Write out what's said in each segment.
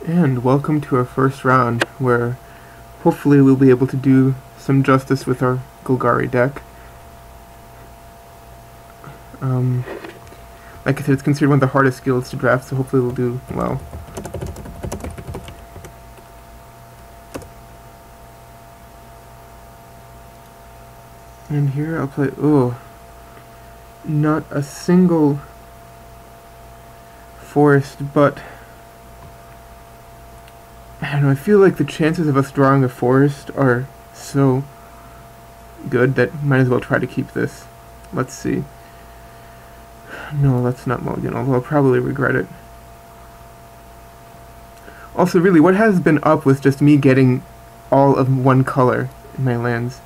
And welcome to our first round, where hopefully we'll be able to do some justice with our Golgari deck. Like I said, it's considered one of the hardest guilds to draft, so hopefully we'll do well. And here I'll play, not a single forest, but I don't know, I feel like the chances of us drawing a forest are so good that might as well try to keep this. Let's see. No, let's not mulligan, although I'll probably regret it. Also, really, what has been up with just me getting all of one color in my lands?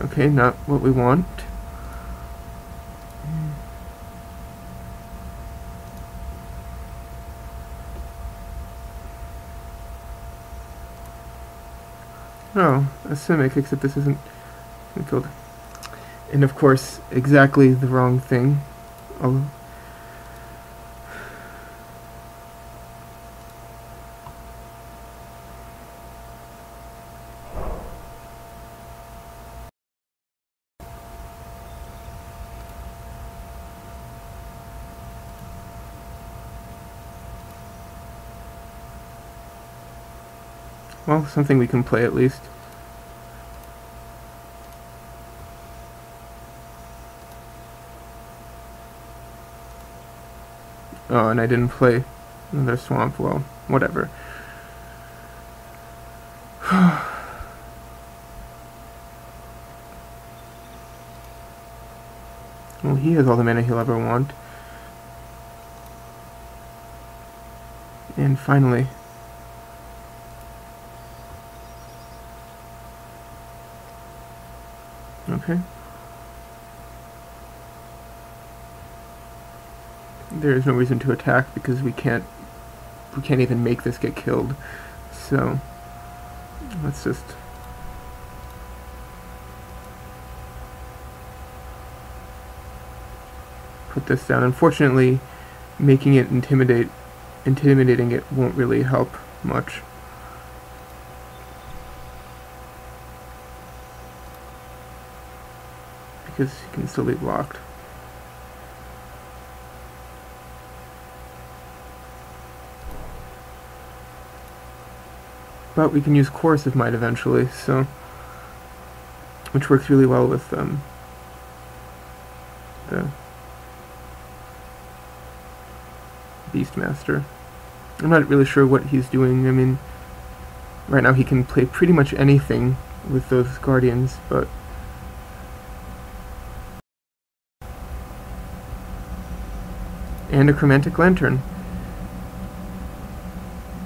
Okay, not what we want. Oh, a Simic, except this isn't killed. And of course, exactly the wrong thing. Well, something we can play at least. Oh, and I didn't play another swamp. Well, whatever. Well, he has all the mana he'll ever want. And finally... Okay. There is no reason to attack because we can't even make this get killed. So let's just put this down. Unfortunately, making it intimidating it won't really help much. Because he can still be blocked. But we can use Coercive Might eventually, so which works really well with the Beastmaster. I'm not really sure what he's doing. I mean, right now he can play pretty much anything with those Guardians, but and a Chromatic Lantern.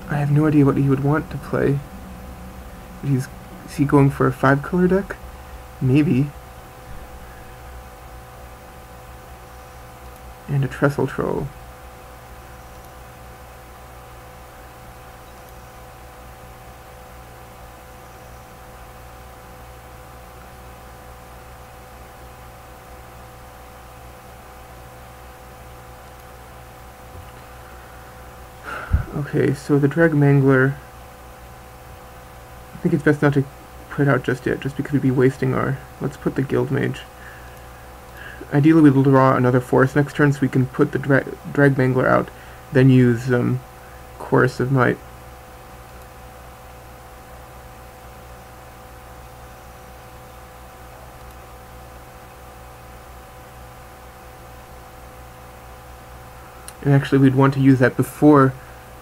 I have no idea what he would want to play. Is he going for a 5-color deck? Maybe. And a Trestle Troll. Okay, so the Dreg Mangler, I think it's best not to put out just yet, just because we'd be wasting our... Let's put the Guild Mage. Ideally we'll draw another forest next turn so we can put the Dreg Mangler out, then use Coercive Might. And actually we'd want to use that before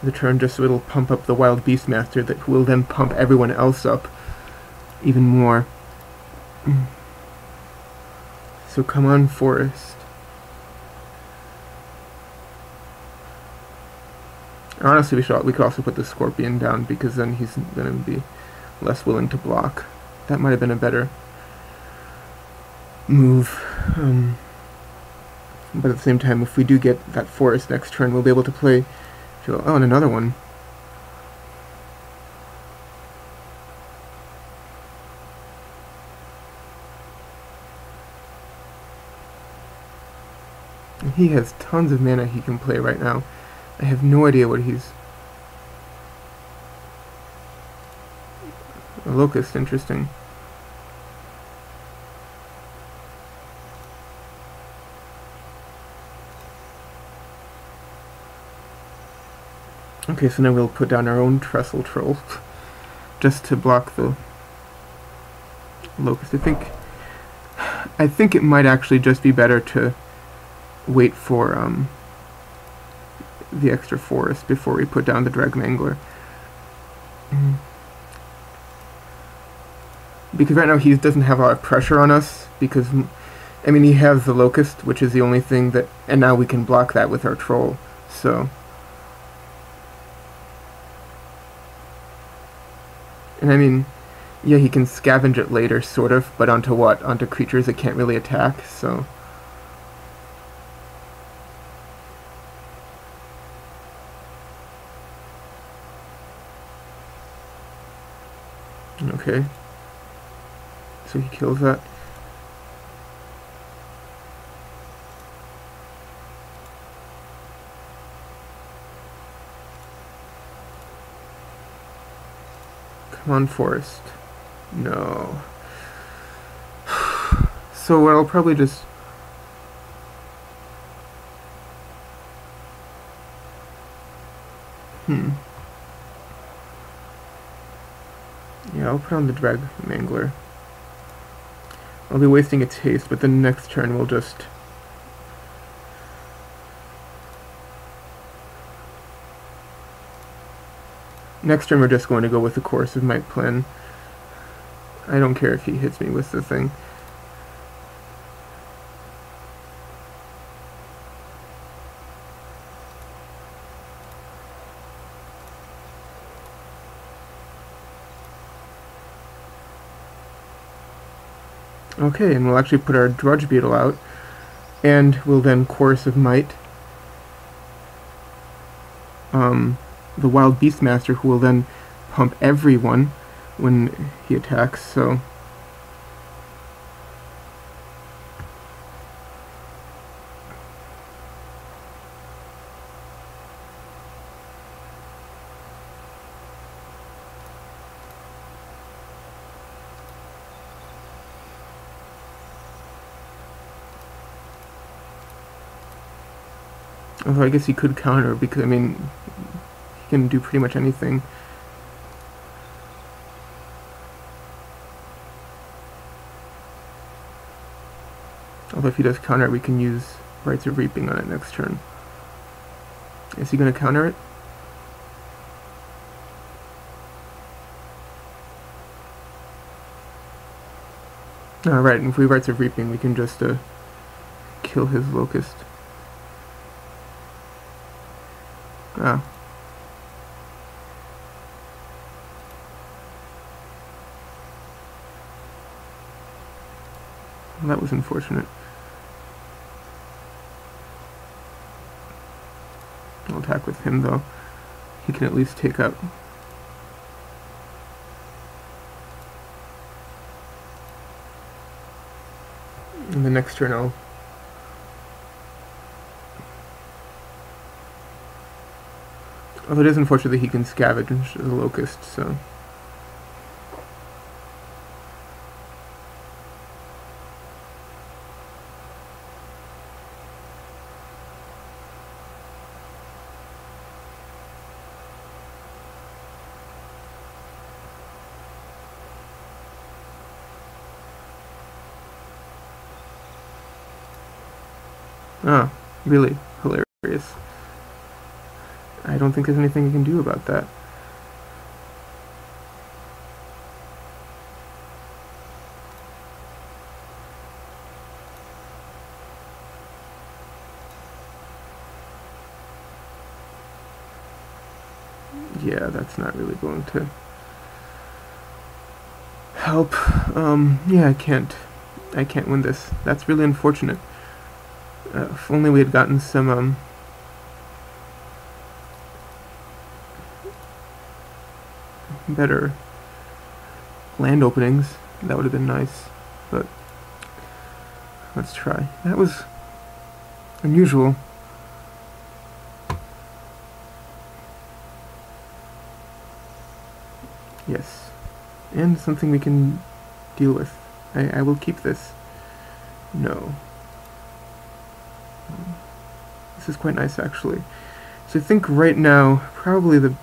the turn just so it'll pump up the Wild Beastmaster that will then pump everyone else up even more. So come on, Forest. Honestly, we could also put the Scorpion down because then he's going to be less willing to block. That might have been a better move. But at the same time, if we do get that Forest next turn, we'll be able to play... Oh, and another one. He has tons of mana he can play right now. I have no idea what he's... A Locust, interesting. Okay, so now we'll put down our own Trestle Troll just to block the Locust. I think it might actually just be better to wait for the extra forest before we put down the Dragmangler. Because right now he doesn't have a lot of pressure on us, because, I mean, he has the Locust, which is the only thing that, and now we can block that with our Troll, so. And I mean, yeah, he can scavenge it later, sort of, but onto what? Onto creatures that can't really attack, so. Okay. So he kills that. Come on, forest. No. So what I'll probably just... Yeah, I'll put on the Dragmangler. I'll be wasting its haste, but the next turn we'll just... Next turn we're just going to go with the Course of Might plan. I don't care if he hits me with the thing. Okay, and we'll actually put our Drudge Beetle out, and we'll then Chorus of Might the Wild Beastmaster, who will then pump everyone when he attacks, so... Although I guess he could counter, because, I mean, he can do pretty much anything. Although if he does counter it, we can use Rites of Reaping on it next turn. Is he going to counter it? Right, and if we Rites of Reaping, we can just kill his Locust. Ah. Well, that was unfortunate. I'll attack with him, though. He can at least take out... And the next turn I'll... Although it is unfortunate that he can scavenge the Locust, so... Ah, really hilarious. I don't think there's anything you can do about that. Yeah, that's not really going to help. Yeah, I can't win this. That's really unfortunate. If only we had gotten some, better land openings, that would have been nice, but let's try. That was unusual. Yes. And something we can deal with. I will keep this. No. This is quite nice, actually. So I think right now, probably the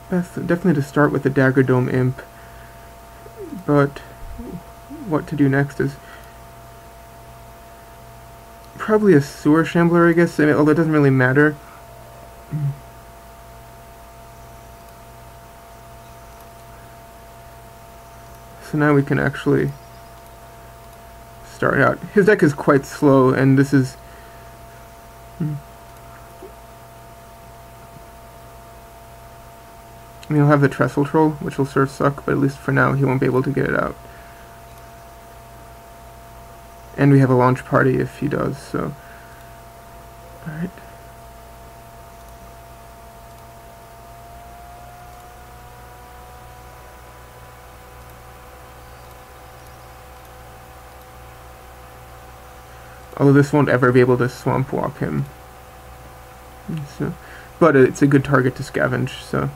best, definitely to start with the Dagger Dome Imp. But what to do next is probably a Sewer Shambler, I guess, although it doesn't really matter. So now we can actually start out. His deck is quite slow, and this is... I mean, he'll have the Trestle Troll, which will sort of suck, but at least for now he won't be able to get it out. And we have a launch party if he does, so... Alright. Although this won't ever be able to Swamp Walk him. So, but it's a good target to scavenge, so...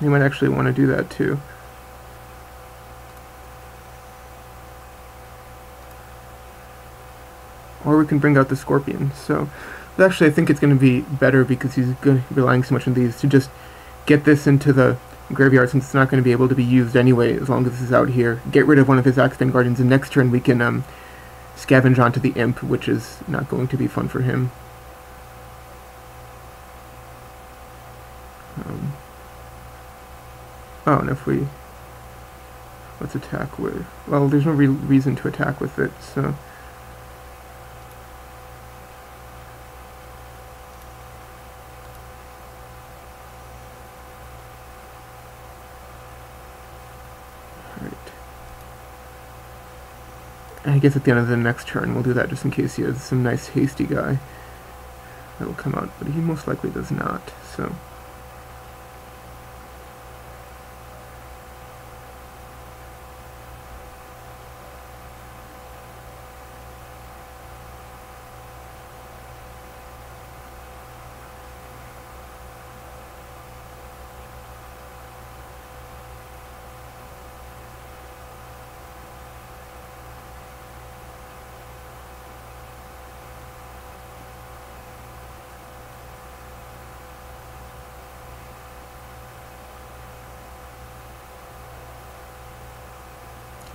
You might actually want to do that too. Or we can bring out the Scorpion. So actually I think it's going to be better because he's relying so much on these to just get this into the graveyard since it's not going to be able to be used anyway as long as this is out here. Get rid of one of his Axebane Guardians, and next turn we can scavenge onto the Imp, which is not going to be fun for him. Oh, and if we... Let's attack with... Well, there's no real reason to attack with it, so... Alright. I guess at the end of the next turn we'll do that just in case he has some nice hasty guy that'll come out, but he most likely does not, so...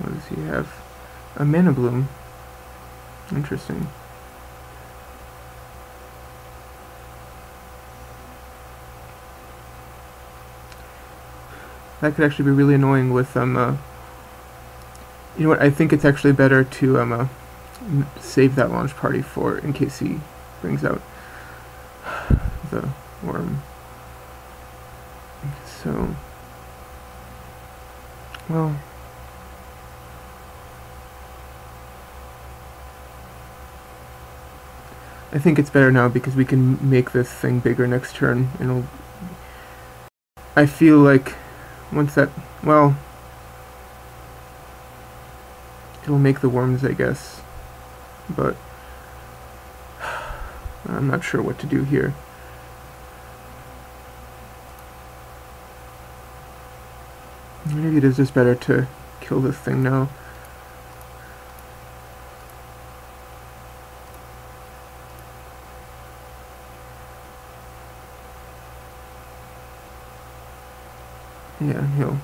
What does he have? A Mana Bloom. Interesting. That could actually be really annoying with you know what, I think it's actually better to save that launch party for in case he brings out the worm. So, well, I think it's better now because we can make this thing bigger next turn, and I feel like once that, well, it'll make the worms, I guess, but I'm not sure what to do here. Maybe it is just better to kill this thing now. Yeah, he'll...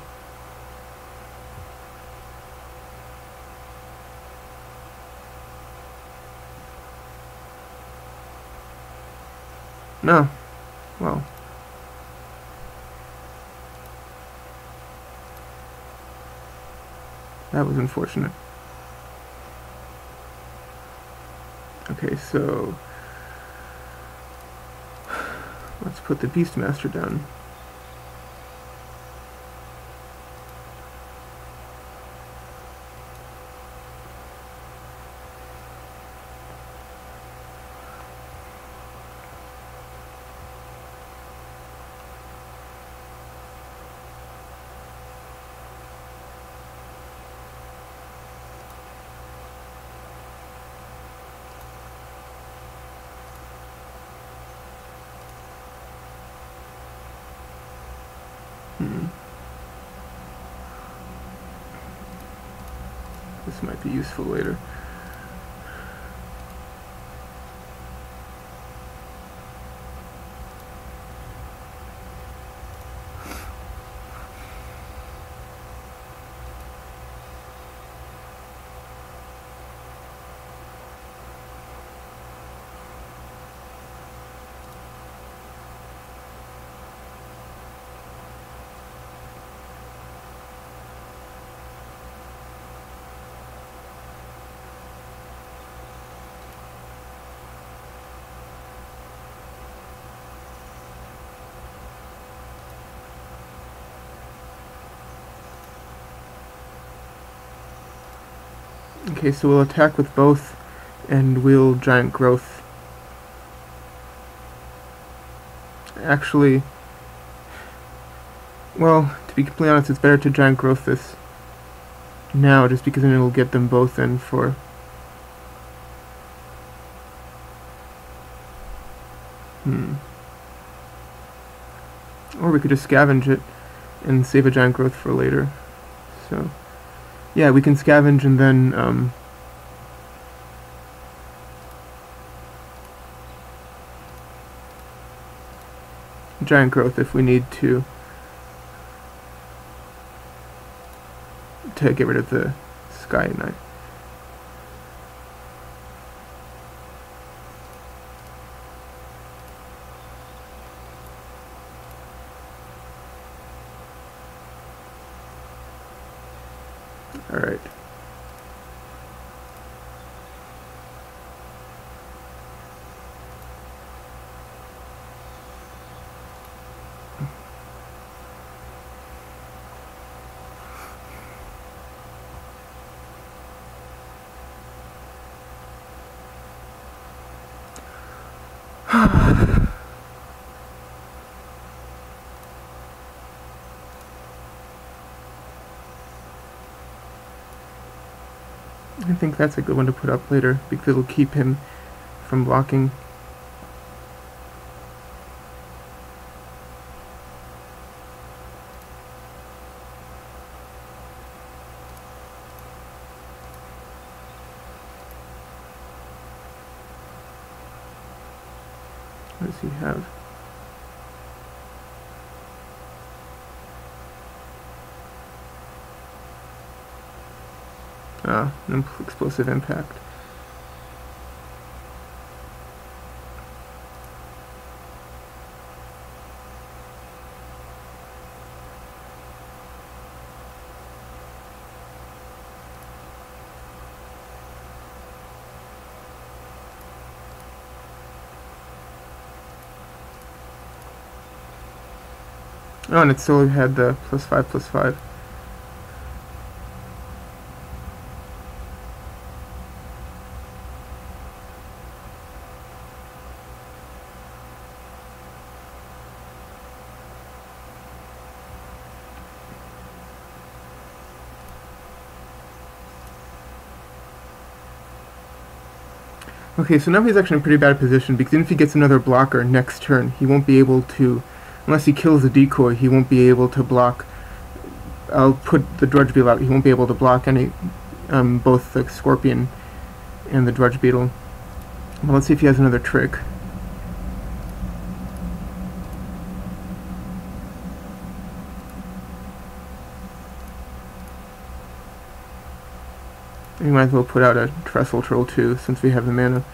No. Well. That was unfortunate. Okay, so... let's put the Beastmaster down. This might be useful later. Okay, so we'll attack with both and we'll giant growth. Actually, well, to be completely honest, it's better to giant growth this now, just because then it'll get them both in for... Or we could just scavenge it and save a giant growth for later. So, yeah, we can scavenge and then, giant growth if we need to get rid of the sky knight. Alright. I think that's a good one to put up later, because it'll keep him from blocking. What does he have? An explosive impact. Oh, and it still had the +5/+5. Okay, so now he's actually in a pretty bad position, because even if he gets another blocker next turn, he won't be able to, unless he kills the decoy, he won't be able to block. I'll put the Drudge Beetle out. He won't be able to block any, both the Scorpion and the Drudge Beetle. But let's see if he has another trick. We might as well put out a Trestle Troll too, since we have the mana.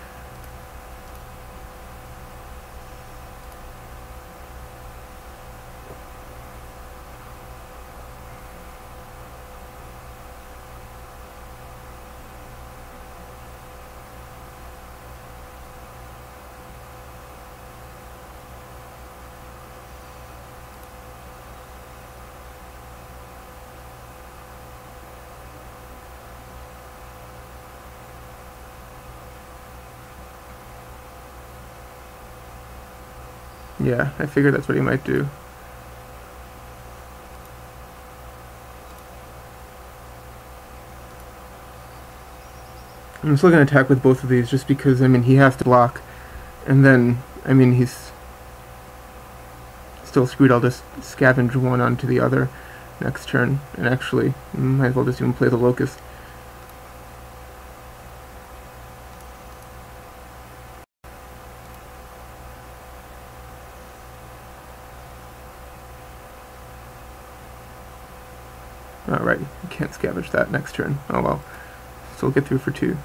Yeah, I figured that's what he might do. I'm still going to attack with both of these, just because, I mean, he has to block. And then, I mean, he's still screwed. I'll just scavenge one onto the other next turn, and actually, might as well just even play the locust. Alright, you can't scavenge that next turn. Oh well. Still get through for 2.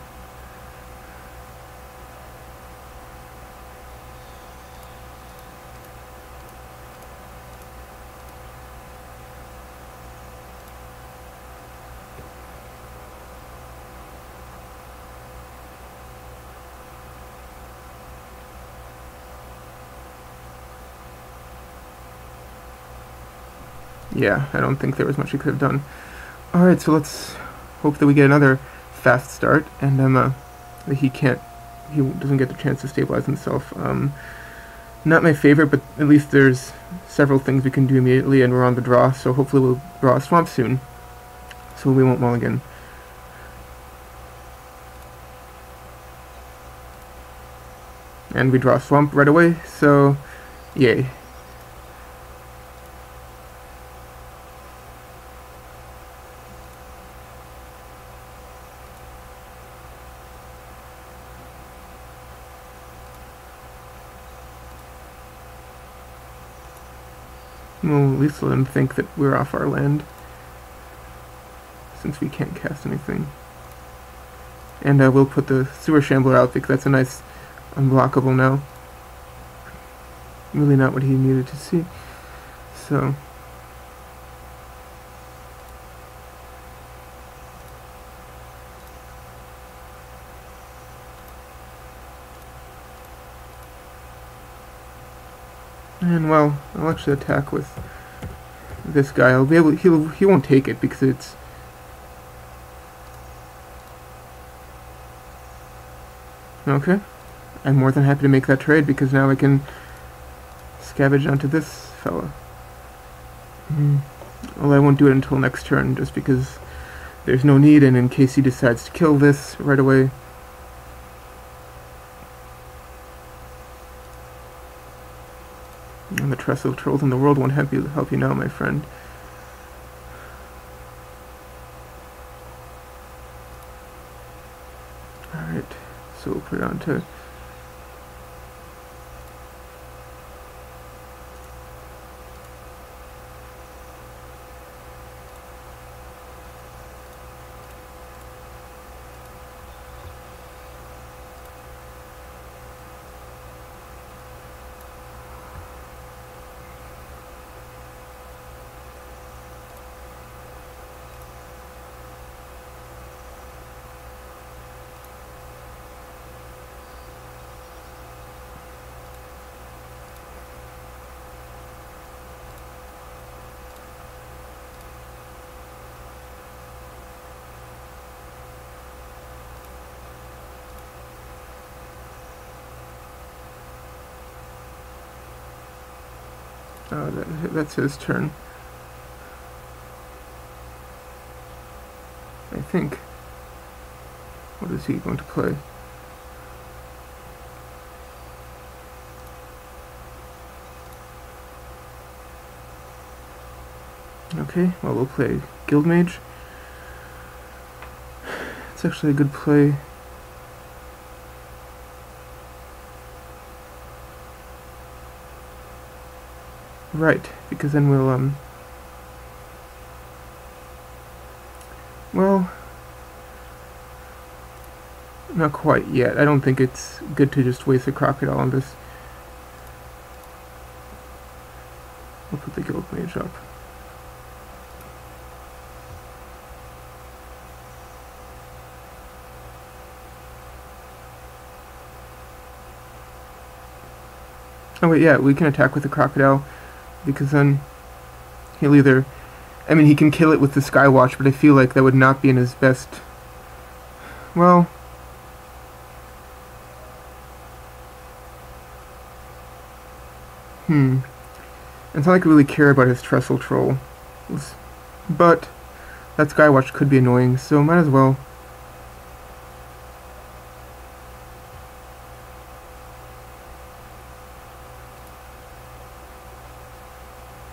Yeah, I don't think there was much he could have done. Alright, so let's hope that we get another fast start, and he doesn't get the chance to stabilize himself. Not my favorite, but at least there's several things we can do immediately, and we're on the draw, so hopefully we'll draw a swamp soon, so we won't mulligan. And we draw a swamp right away, so yay. Well, at least let him think that we're off our land, since we can't cast anything. And we'll put the Sewer Shambler out, because that's a nice unblockable now. Really not what he needed to see. So... And well, I'll actually attack with this guy. I'll be able. He won't take it because it's. Okay, I'm more than happy to make that trade because now I can scavenge onto this fella. Well, I won't do it until next turn, just because there's no need, and in case he decides to kill this right away. And the Trestle of Trolls in the world won't help you now, my friend. Alright, so we'll put it on to... that's his turn. I think. What is he going to play? Okay, well, we'll play Guild Mage. It's actually a good play. Right, because then we'll, well, not quite yet. I don't think it's good to just waste a crocodile on this. We'll put the Guild Mage up. Oh wait, yeah, we can attack with the crocodile, because then he'll either... I mean, he can kill it with the Skywatch, but I feel like that would not be in his best... Well... It's not like I really care about his Trestle Troll. But that Skywatch could be annoying, so might as well.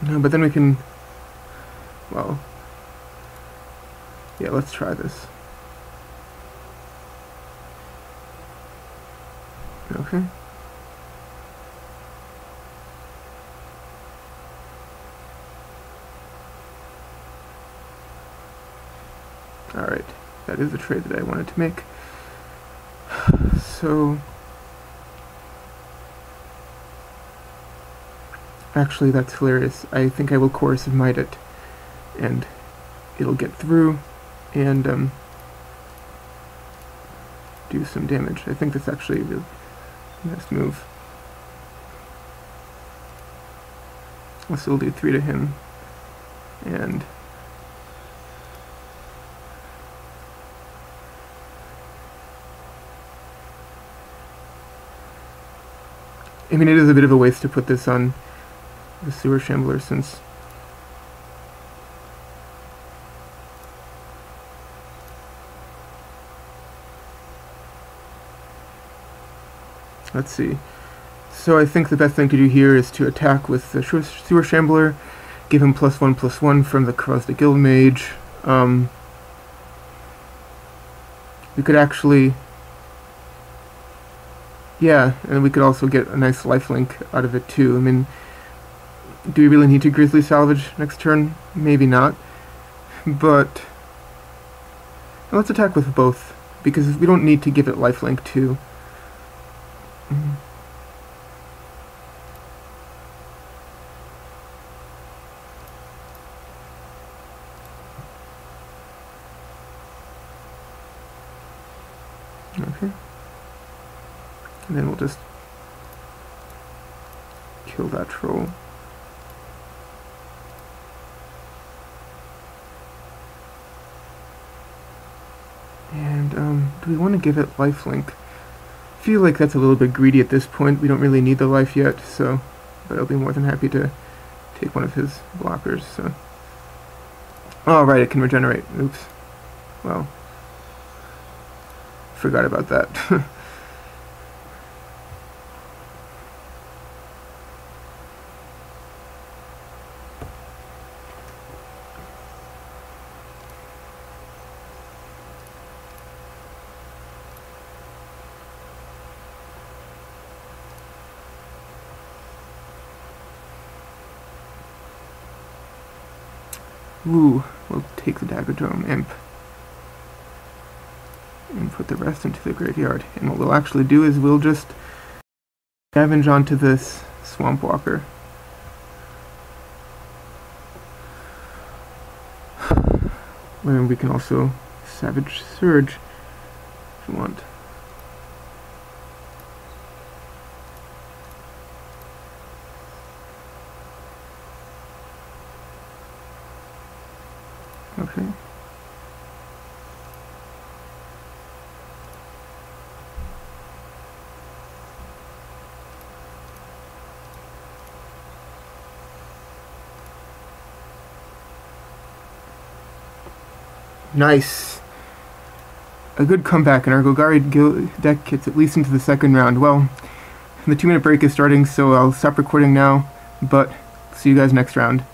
No, but then we can... Well... Yeah, let's try this. Okay. Alright, that is the trade that I wanted to make. So... Actually, that's hilarious. I think I will Coercive Might it, and it'll get through, and do some damage. I think that's actually a really nice move. So we'll do 3 to him, and I mean, it is a bit of a waste to put this on the Sewer Shambler, since let's see. So I think the best thing to do here is to attack with the Sewer Shambler, give him +1/+1 from the Cross the Guild Mage. We could actually... Yeah, and we could also get a nice lifelink out of it too. I mean, do we really need to Grizzly Salvage next turn? Maybe not. But let's attack with both, because we don't need to give it lifelink too. Okay. And then we'll just kill that troll. And do we want to give it lifelink? I feel like that's a little bit greedy at this point. We don't really need the life yet, so but I'll be more than happy to take one of his blockers. So, oh right, it can regenerate. Oops. Well, forgot about that. Ooh, we'll take the Daggerdrome Imp and put the rest into the graveyard. And what we'll actually do is we'll just scavenge onto this Swamp Walker. And we can also Savage Surge if you want. Okay. Nice. A good comeback, and our Golgari deck gets at least into the second round. Well, the 2-minute break is starting, so I'll stop recording now, but see you guys next round.